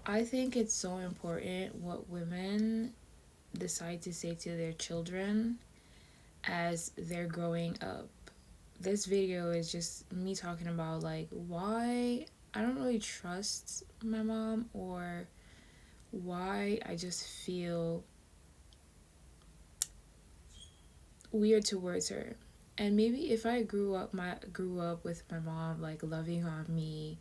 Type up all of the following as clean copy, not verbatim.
I think it's so important what women decide to say to their children as they're growing up. This video is just me talking about like why I don't really trust my mom, or why I just feel weird towards her. And maybe if I grew up with my mom like loving on me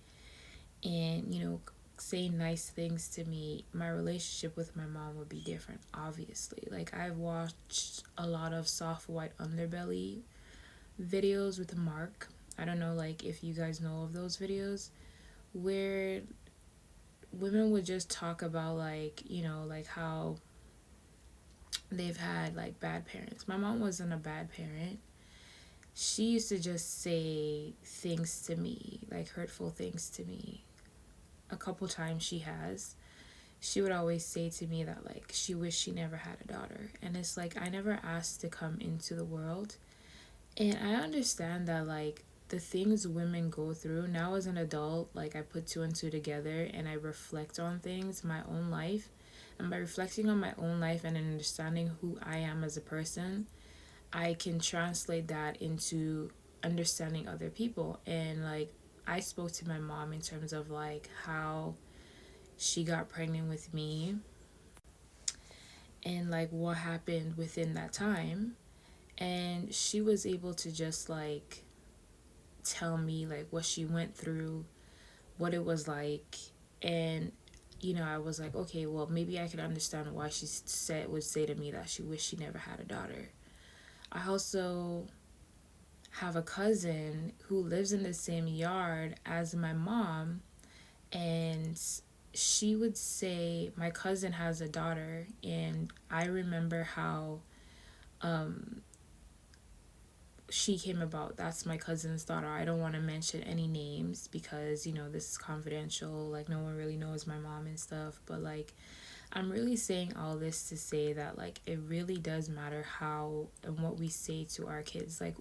and, saying nice things to me, my relationship with my mom would be different, obviously. Like, I've watched a lot of soft white underbelly videos with Mark. I don't know, like, if you guys know of those videos where women would just talk about, like, like how they've had, like, bad parents. My mom wasn't a bad parent. She used to just say things to me, like hurtful things to me. A couple times she would always say to me that like she wished she never had a daughter, and it's like I never asked to come into the world. And I understand that like the things women go through now as an adult, like I put two and two together and I reflect on things, my own life, and by reflecting on my own life and understanding who I am as a person, I can translate that into understanding other people. And like I spoke to my mom in terms of like how she got pregnant with me and like what happened within that time. And she was able to just like tell me like what she went through, what it was like. And I was like, okay, well, maybe I can understand why she would say to me that she wished she never had a daughter. I also have a cousin who lives in the same yard as my mom, and she would say my cousin has a daughter, and I remember how um she came about. That's my cousin's daughter. I don't want to mention any names because this is confidential, like no one really knows my mom and stuff, but like I'm really saying all this to say that like it really does matter how and what we say to our kids. Like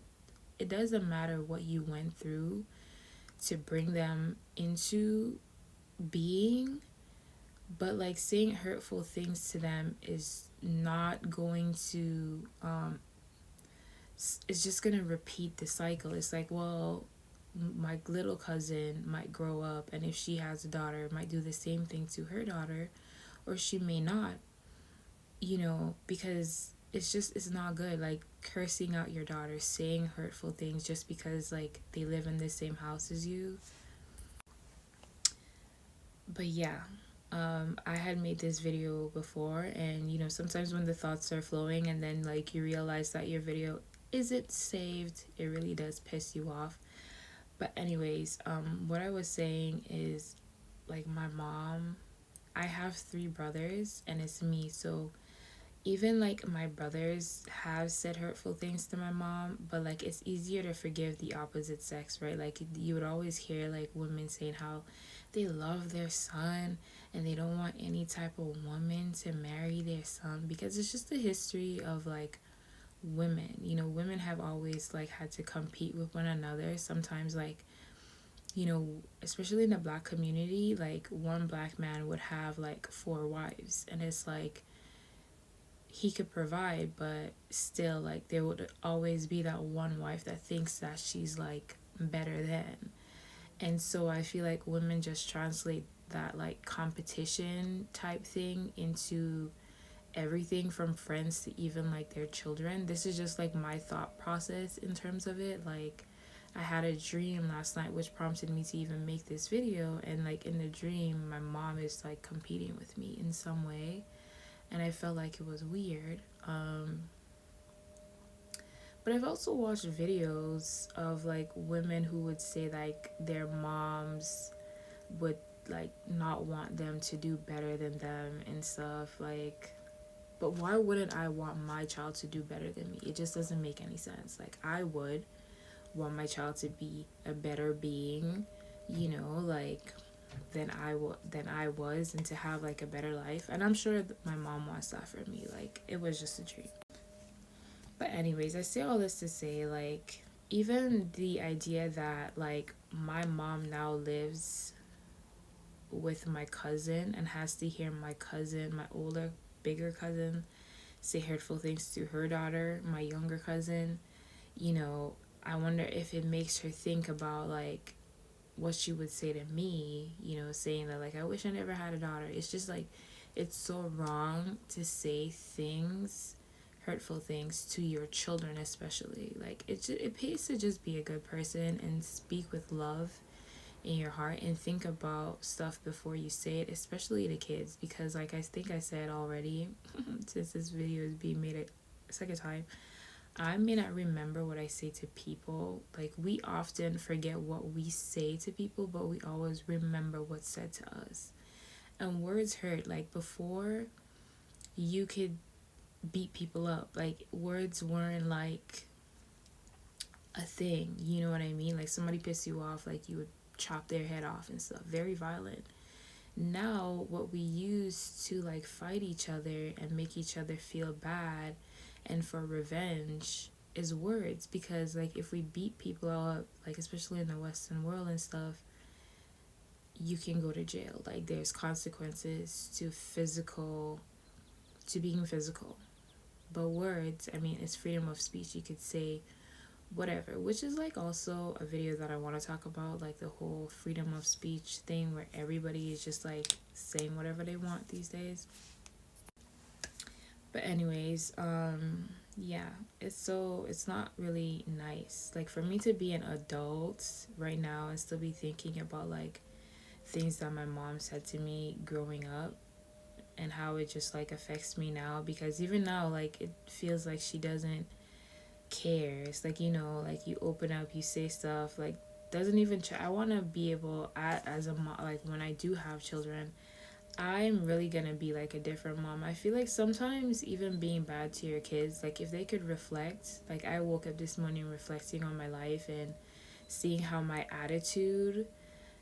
it doesn't matter what you went through to bring them into being, but like saying hurtful things to them is not going to it's just going to repeat the cycle. It's like, well, my little cousin might grow up, and if she has a daughter, might do the same thing to her daughter, or she may not, because it's not good, like cursing out your daughter, saying hurtful things just because like they live in the same house as you. But yeah, I had made this video before, and sometimes when the thoughts are flowing and then like you realize that your video isn't saved, it really does piss you off. But anyways, what I was saying is like my mom, I have three brothers and it's me. So even like my brothers have said hurtful things to my mom, but like it's easier to forgive the opposite sex, right? Like you would always hear like women saying how they love their son and they don't want any type of woman to marry their son, because it's just the history of like women. Women have always like had to compete with one another. Sometimes like especially in the black community, like one black man would have like four wives, and it's like he could provide, but still like there would always be that one wife that thinks that she's like better than. And so I feel like women just translate that like competition type thing into everything from friends to even like their children. This is just like my thought process in terms of it. Like I had a dream last night which prompted me to even make this video, and like in the dream my mom is like competing with me in some way, and I felt like it was weird. But I've also watched videos of like women who would say like their moms would like not want them to do better than them and stuff. Like, but why wouldn't I want my child to do better than me? It just doesn't make any sense. Like I would want my child to be a better being, like than I was, and to have like a better life. And I'm sure my mom wants that for me. Like it was just a dream. But anyways, I say all this to say like even the idea that like my mom now lives with my cousin and has to hear my cousin, my older, bigger cousin, say hurtful things to her daughter, my younger cousin, you know, I wonder if it makes her think about like what she would say to me, you know, saying that like I wish I never had a daughter. It's just like it's so wrong to say things, hurtful things to your children, especially. Like it pays to just be a good person and speak with love in your heart and think about stuff before you say it, especially to kids, because like I think I said already, since this video is being made a second time, I may not remember what I say to people. Like we often forget what we say to people, but we always remember what's said to us. And words hurt. Like before, you could beat people up. Like words weren't like a thing. You know what I mean? Like somebody pissed you off, like you would chop their head off and stuff. Very violent. Now what we use to like fight each other and make each other feel bad and for revenge is words, because like if we beat people up, like especially in the Western world and stuff, you can go to jail. Like there's consequences to being physical. But words, I mean, it's freedom of speech. You could say whatever, which is like also a video that I want to talk about, like the whole freedom of speech thing where everybody is just like saying whatever they want these days. But anyways, yeah, it's not really nice. Like for me to be an adult right now and still be thinking about like things that my mom said to me growing up and how it just like affects me now, because even now like it feels like she doesn't care. It's like, you know, like you open up, you say stuff, like doesn't even I want to be able as a mom, like when I do have children, I'm really gonna be like a different mom. I feel like sometimes even being bad to your kids, like if they could reflect, like I woke up this morning reflecting on my life and seeing how my attitude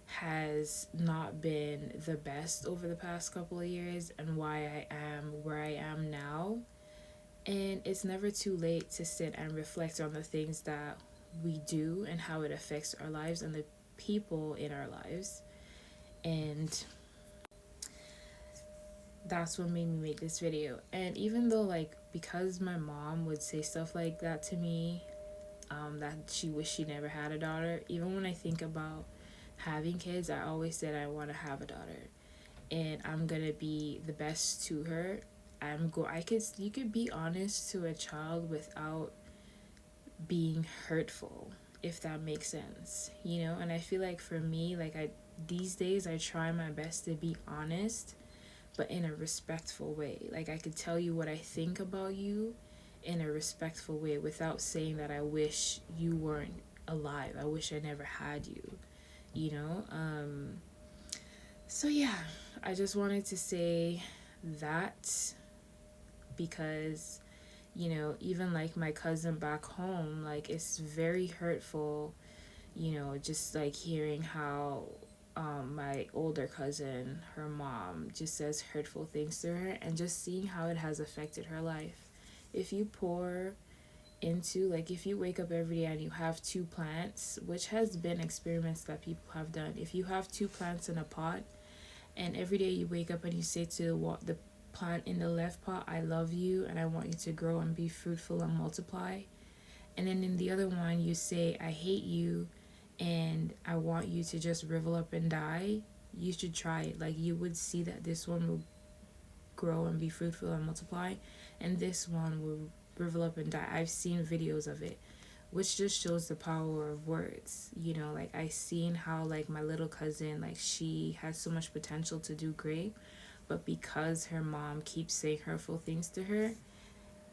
has not been the best over the past couple of years and why I am where I am now. And it's never too late to sit and reflect on the things that we do and how it affects our lives and the people in our lives. And that's what made me make this video. And even though like because my mom would say stuff like that to me, that she wished she never had a daughter, even when I think about having kids, I always said I want to have a daughter and I'm gonna be the best to her. You could be honest to a child without being hurtful, if that makes sense, you know. And I feel like for me, like these days I try my best to be honest, but in a respectful way. Like I could tell you what I think about you in a respectful way without saying that I wish you weren't alive, I wish I never had you, you know. So yeah, I just wanted to say that, because you know, even like my cousin back home, like it's very hurtful, you know, just like hearing how my older cousin, her mom, just says hurtful things to her, and just seeing how it has affected her life. If you pour into, like, if you wake up every day and you have two plants, which has been experiments that people have done, if you have two plants in a pot, and every day you wake up and you say to the plant in the left pot, I love you and I want you to grow and be fruitful and multiply. And then in the other one, you say, I hate you and I want you to just shrivel up and die. You should try it. Like you would see that this one will grow and be fruitful and multiply, and this one will shrivel up and die. I've seen videos of it, which just shows the power of words. You know, like I seen how like my little cousin, like she has so much potential to do great, but because her mom keeps saying hurtful things to her,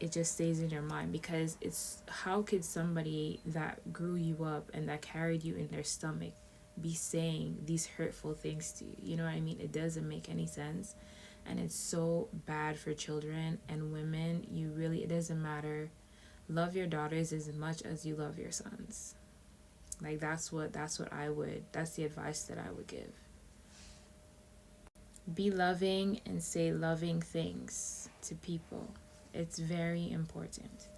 it just stays in your mind. Because it's, how could somebody that grew you up and that carried you in their stomach be saying these hurtful things to you? You know what I mean? It doesn't make any sense, and it's so bad for children and women. You really, it doesn't matter. Love your daughters as much as you love your sons. Like that's the advice that I would give. Be loving and say loving things to people. It's very important.